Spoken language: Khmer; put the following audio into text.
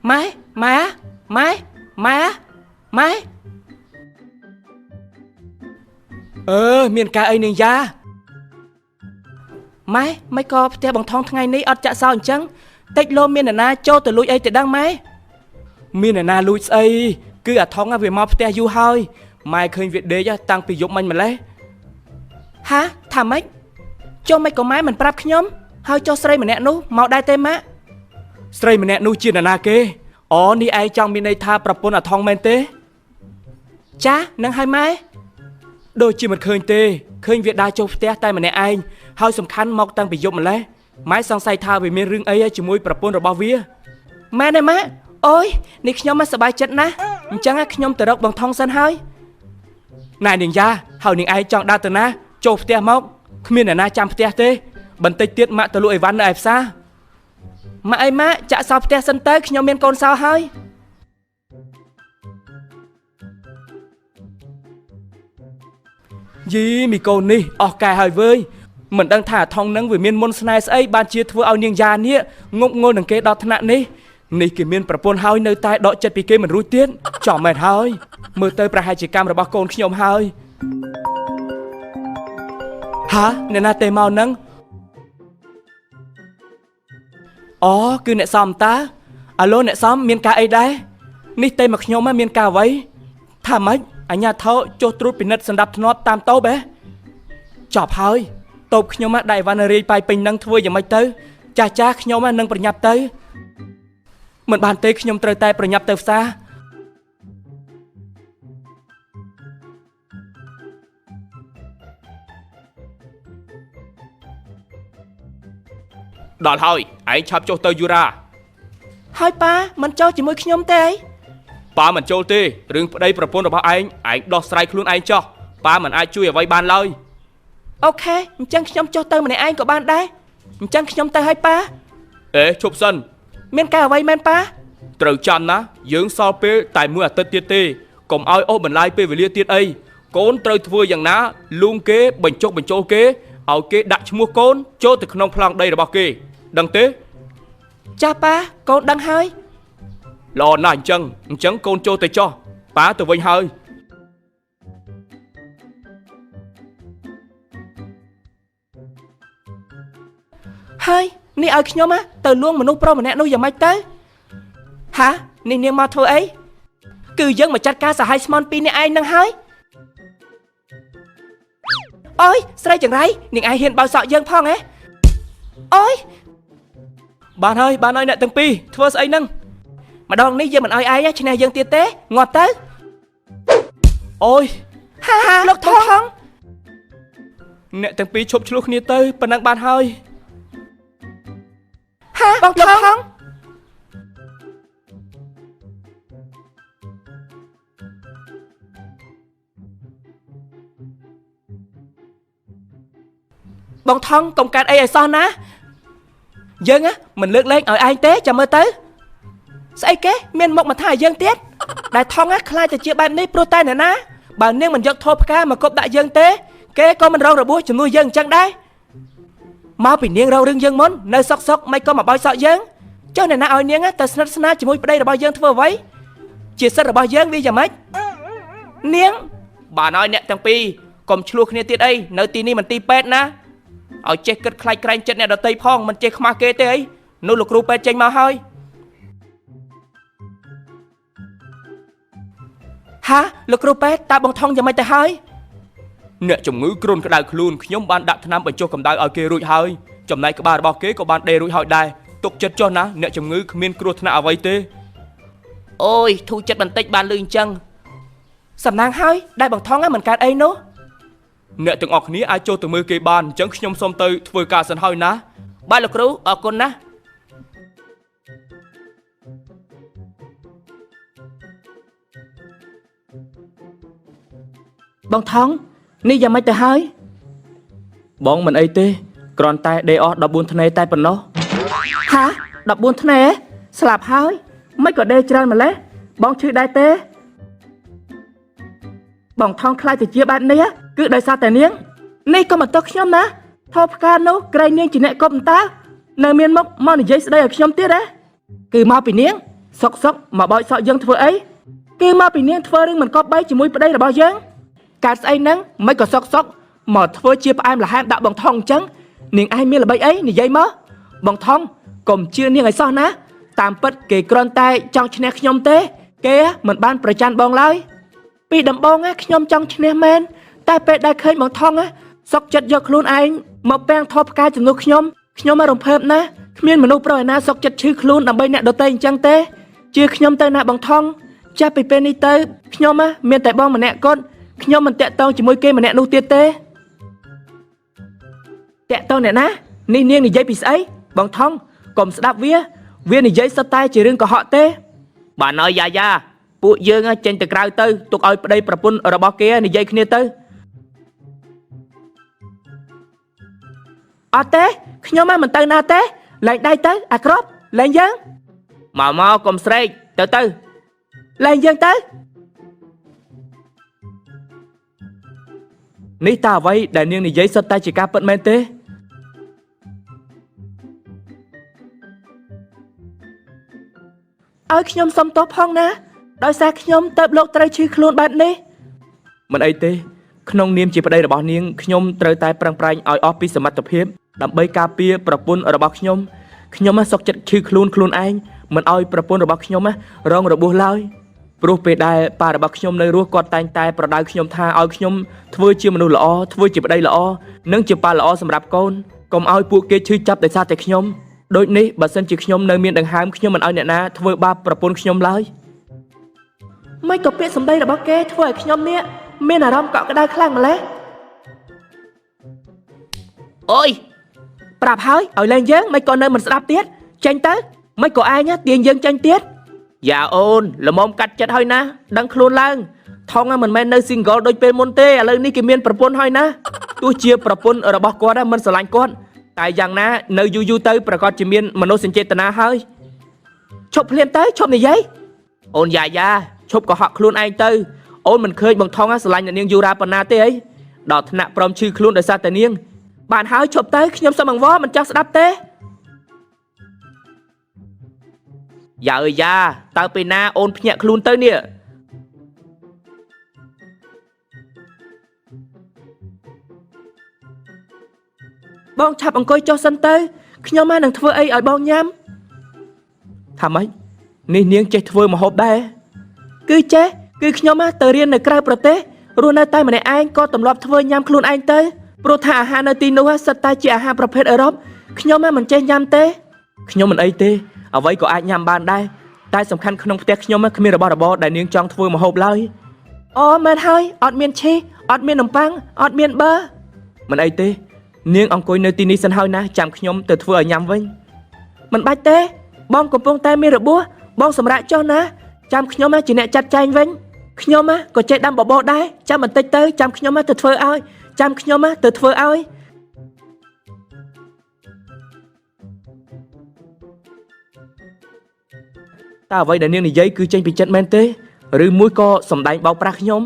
ម៉ែម៉ែម៉ែម៉ែម៉ែមានការអីនាងយ៉ាម៉ែមិនក៏ផ្ទះបងថងថ្ងៃនេះអត់ចាក់សោអញ្ចឹងតិចលោមានអ្នកណាចូលទៅលួចអីទៅដឹងម៉ែមានអ្នកណាលួចស្អីគឺអាថងវាមកផ្ទះយូរហើយម៉ែឃើញវាដេកតាំងពីយប់មិញម្លេះហាថាម៉េចចុះមិនក៏ម៉ែមិនប្រាប់ខ្ញុំហើយចុះស្រីម្នាក់នោះមកដែរទេម៉ាក់ស្រីម្នាក់នោះជាអ្នកណាគេអូនេះឯងចង់មានន័យថាប្រពន្ធអាថងមែនទេចានឹងហើយម៉ែដូចជាមិនឃើញទេឃើញវាដើរចូលផ្ទះតែម្នាក់ឯងហើយសំខាន់មកតាំងពីយប់ម្លេះម៉ែសង្ស័យថាវាមានរឿងអីជាមួយប្រពន្ធរបស់វាម៉ែទេម៉ាក់អូយនេះខ្ញុំមិនសប្បាយចិត្តណាស់អញ្ចឹងខ្ញុំទៅរកបងថងសិនហើយណែនាងយ៉ាហើយនាងឯងចង់ដើរទៅណាចូលផ្ទះមកគ្មានអ្នកណាចាំផ្ទះទេបន្តិចទៀតម៉ាក់ទៅលក់អីវ៉ាន់នៅឯផ្សារម៉ាក់អីម៉ាក់ចាក់សោផ្ទះសិនទៅខ្ញុំមានកូនសោហើយយីមីកូននេះអស់កែហើយវើយមិនដឹងថាអាថងនឹងវាមានមុនស្នេហ៍ស្អីបានជាធ្វើឲ្យនាងយ៉ានេះងប់ងល់នឹងគេដល់ថ្នាក់នេះគេមានប្រពន្ធហើយនៅតែដកចិត្តពីគេមិនរួចទៀតចំមែនហើយមើលទៅប្រហែលជាកម្មរបស់កូនខ្ញុំហើយហាអ្នកណាទេមកនឹងអូគឺអ្នកសំតាអាឡូអ្នកសំមានការអីដែរនេះទេមកខ្ញុំមានការអ្វីថាម៉េចអញ្ញាថោចុះត្រួតពិនិត្យសណ្ដាប់ធ្នាប់តាមតូបចប់ហើយតូបខ្ញុំដៃវ៉ាន់រាយប៉ៃពេញនឹងធ្វើយ៉ាងម៉េចទៅចាស់ខ្ញុំនឹងប្រញាប់ទៅមិនបានទេខ្ញុំត្រូវតែប្រញាប់ទៅផ្សារដល់ហើយឯងឆាប់ចុះទៅយូរ៉ាហើយប៉ាមិនចូលជាមួយខ្ញុំទេប៉ាមិនចូលទេរឿងប្តីប្រពន្ធរបស់ឯងដោះស្រាយខ្លួនឯងចោះប៉ាមិនអាចជួយអ្វីបានឡើយអូខេអញ្ចឹងខ្ញុំចុះទៅម្នាក់ឯងក៏បានដែរអញ្ចឹងខ្ញុំទៅឲ្យប៉ាឈប់សិនមានការអ្វីមែនប៉ាត្រូវចាំណាយើងសល់ពេលតែមួយអាទិត្យទៀតទេកុំឲ្យអូសបន្លាយពេលវេលាទៀតអីកូនត្រូវធ្វើយ៉ាងណាលួងគេបញ្ចុះបញ្ចូលគេឲ្យគេដាក់ឈ្មោះកូនចូលទៅក្នុងប្លង់ដីរបស់គេដឹងទេចាស់ប៉ាកូនដឹងហើយល្អណាស់អញ្ចឹងកូនចូលទៅចោះប៉ាទៅវិញហើយហើយនេះឲ្យខ្ញុំទៅលួងមនុស្សប្រុសម្នាក់នោះយ៉ាងម៉េចទៅហានេះនាងមកធ្វើអីគឺយើងមកចាត់ការសហាយស្មន់ពីរនាក់ឯងនឹងហើយអូយស្រីចង្រៃនាងឯងហ៊ានបោកសក់យើងផងអូយបានហើយអ្នកទាំងពីរធ្វើស្អីនឹងម្ដងនេះយើងមិនឲ្យឯងឈ្នះយើងទៀតទេងាប់ទៅអូយហាលោកថងអ្នកទាំងពីរឈប់ឆ្លោះគ្នាទៅប៉ុណ្ណឹងបានហើយបងថងបងថងកុំកាត់អីឲ្យសោះណាយើងមិនលើកលែងឲ្យឯងទេចាំមើលទៅស្អីគេមានមុខមកថាយើងទៀតដែលថងខ្លាចតែជាបែបនេះព្រោះតែអ្នកណាបើនាងមិនយកធោផ្កាមកគប់ដាក់យើងទេគេក៏មិនរងរបួសជំនួសយើងអញ្ចឹងដែរមកពីនាងរករឿងយើងមុននៅសុកមិនក៏មកបោចសក់យើងចុះអ្នកណាឲ្យនាងទៅស្និទ្ធស្នាលជាមួយប្តីរបស់យើងធ្វើអ្វីជាសិទ្ធិរបស់យើងវាយ៉ាងម៉េចនាងបានឲ្យអ្នកទាំងពីរកុំឆ្លោះគ្នាទៀតអីនៅទីនេះមិនទីពេទ្យណាឲ្យចេះគិតខ្លាចក្រែងចិត្តអ្នកដទៃផងមិនចេះខ្មាស់គេទេអីនោះលោកគ្រូពេទ្យចេញមកហើយហាលោកគ្រូពេទ្យតើបងថងយ៉ាងម៉េចទៅហើយអ្នកជំងឺគ្រុនក្តៅខ្លួនខ្ញុំបានដាក់ថ្នាំបញ្ចុះកម្ដៅឲ្យគេរួចហើយចំណែកក្បាលរបស់គេក៏បានដេររួចហើយដែរទុកចិត្តចុះណាអ្នកជំងឺគ្មានគ្រោះថ្នាក់អ្វីទេអូយធូរចិត្តបន្តិចបានលឺអញ្ចឹងសំណាងហើយដែលបងថងមិនកើតអីនោះអ្នកទាំងអស់គ្នាអាចចូលទៅមើលគេបានអញ្ចឹងខ្ញុំសូមទៅធ្វើការសិនហើយណាបាទលោកគ្រូអរគុណណាបងថងនេះយ៉ាងម៉េចទៅហើយបងមិនអីទេគ្រាន់តែដេកអស់14ធ្នេតែប៉ុណ្ណោះហា14ធ្នេស្លាប់ហើយមិនក៏ដេកច្រើនម្លេះបងឈឺដែរទេបងថងខ្លាចទៅជាបែបនេះគឺដោយសារតែនាងនេះក៏មកទោសខ្ញុំណាថោផ្កានោះក្រែងនាងជាអ្នកកុំតានៅមានមុខមកនិយាយស្ដីឲ្យខ្ញុំទៀតគឺមកពីនាង សុកមកបោចសក់យើងធ្វើអីគឺមកពីនាងធ្វើរឿងមិនគប្បីជាមួយប្តីរបស់យើងកើតស្អីហ្នឹងមិនក៏សុកមកធ្វើជាផ្អែមល្ហែមដាក់បងថងអញ្ចឹងនាងឯងមានល្បិចអីនិយាយមកបងថងកុំជឿនាងឲ្យសោះណាតាមពិតគេគ្រាន់តែចង់ឈ្នះខ្ញុំទេគេមិនបានប្រច័ណ្ឌបងឡើយពីដំបូងខ្ញុំចង់ឈ្នះមែនតែពេលដែលឃើញបងថងសុកចិត្តយកខ្លួនឯងមកពាំងថប់ផ្កាជំនួសខ្ញុំរំភើបណាស់គ្មានមនុស្សប្រុសឯណាសុកចិត្តឈឺខ្លួនដើម្បីអ្នកដទៃអញ្ចឹងទេជឿខ្ញុំទៅណាបងថងចាស់ពីពេលនេះទៅខ្ញុំមានតែបងម្នាក់គត់ខ្ញុំមិនតាក់ទងជាមួយគេម្នាក់នោះទៀតទេតាក់ទងអ្នកណានេះនាងនិយាយពីស្អីបងថងកុំស្ដាប់វានិយាយសុទ្ធតែជារឿងកុហកទេបានហើយយ៉ាពួកយើងចេញទៅក្រៅទៅទុកឲ្យប្តីប្រពន្ធរបស់គេនិយាយគ្នាទៅអត់ទេខ្ញុំមិនទៅណាទេលែងដៃទៅអាក្របលែងយើងមកកុំស្រែកទៅលែងយើងទៅនេះតើអ្វីដែលនាងនិយាយសុទ្ធតែជាការពិតមែនទេឲ្យខ្ញុំសុំទោសផងណាដោយសារខ្ញុំទៅលោកត្រូវឈឺខ្លួនបែបនេះមិនអីទេក្នុងនាមជាប្តីរបស់នាងខ្ញុំត្រូវតែប្រឹងប្រែងឲ្យអស់ពីសមត្ថភាពដើម្បីការពារប្រពន្ធរបស់ខ្ញុំសុខចិត្តឈឺខ្លួនឯងមិនឲ្យប្រពន្ធរបស់ខ្ញុំរងរបួសឡើយព្រោះពេលដែលប៉ារបស់ខ្ញុំនៅរស់គាត់តែងតែប្រដៅខ្ញុំថាឲ្យខ្ញុំធ្វើជាមនុស្សល្អធ្វើជាប្តីល្អនិងជាប៉ាល្អសម្រាប់កូនកុំឲ្យពួកគេឈឺចាប់ដោយសារតែខ្ញុំដូចនេះបើសិនជាខ្ញុំនៅមានដង្ហើមខ្ញុំមិនឲ្យអ្នកណាធ្វើបាបប្រពន្ធខ្ញុំឡើយមិនក៏ពាក្យសម្ដីរបស់គេធ្វើឲ្យខ្ញុំនេះមានអារម្មណ៍កក់ក្ដៅខ្លាំងម្ល៉េះអូយប្រាប់ហើយឲ្យលែងយើងមិនក៏នៅមិនស្ដាប់ទៀតចេញទៅមិនក៏ឯងទាញយើងចេញទៀតយ៉ាអូនល្មមកាត់ចិត្តហើយណាដឹងខ្លួនឡើងថងមិនមែននៅ single ដូចពេលមុនទេឥឡូវនេះគេមានប្រពន្ធហើយណាទោះជាប្រពន្ធរបស់គាត់មិនស្រឡាញ់គាត់តែយ៉ាងណានៅយូរទៅប្រកាសជាមានមនោសញ្ចេតនាហើយឈប់ភ្លាមទៅឈប់និយាយអូនយ៉ាឈប់កុហកខ្លួនឯងទៅអូនមិនឃើញបងថងស្រឡាញ់អ្នកនាងយូរ៉ាប៉ុណ្ណាទេអីដល់ថ្នាក់ព្រមឈឺខ្លួនដោយសារតែនាងបានហើយឈប់ទៅខ្ញុំសុំអង្វរមិនចង់ស្ដាប់ទេយ៉ាតើពេលណាអូនភ្ញាក់ខ្លួនទៅនេះបងឆាប់អង្គុយចុះសិនទៅខ្ញុំនឹងធ្វើអីឲ្យបងញ៉ាំថាម៉េចនេះនាងចេះធ្វើម្ហូបដែរគឺខ្ញុំទៅរៀននៅក្រៅប្រទេសរស់នៅតែម្នាក់ឯងក៏ទម្លាប់ធ្វើញ៉ាំខ្លួនឯងទៅព្រោះថាអាហារនៅទីនោះសិតតែជាអាហារប្រភេទអឺរ៉ុបខ្ញុំមិនចេះញ៉ាំទេខ្ញុំមិនអីទេអ្វីក៏អាចញ៉ាំបានដែរតែសំខាន់ក្នុងផ្ទះខ្ញុំគ្មានរបស់របរដែលនាងចង់ធ្វើម្ហូបឡើយអូមែនហើយអត់មានឈីសអត់មាននំប៉័ងអត់មានប៊ឺមិនអីទេនាងអង្គុយនៅទីនេះសិនហើយណាចាំខ្ញុំទៅធ្វើឲ្យញ៉ាំវិញមិនបាច់ទេបងកំពុងតែមានរបួសបងសម្រាប់ចុះណាចាំខ្ញុំជាអ្នកចាត់ចែងវិញខ្ញុំក៏ចេះដាំបបរដែរចាំបន្តិចទៅចាំខ្ញុំទៅធ្វើឲ្យចាំខ្ញុំទៅធ្វើឲ្យតើអ្វីដែលនាងនិយាយគឺចេញពីចិត្តមែនទេឬមួយក៏សម្ដែងបោកប្រាស់ខ្ញុំ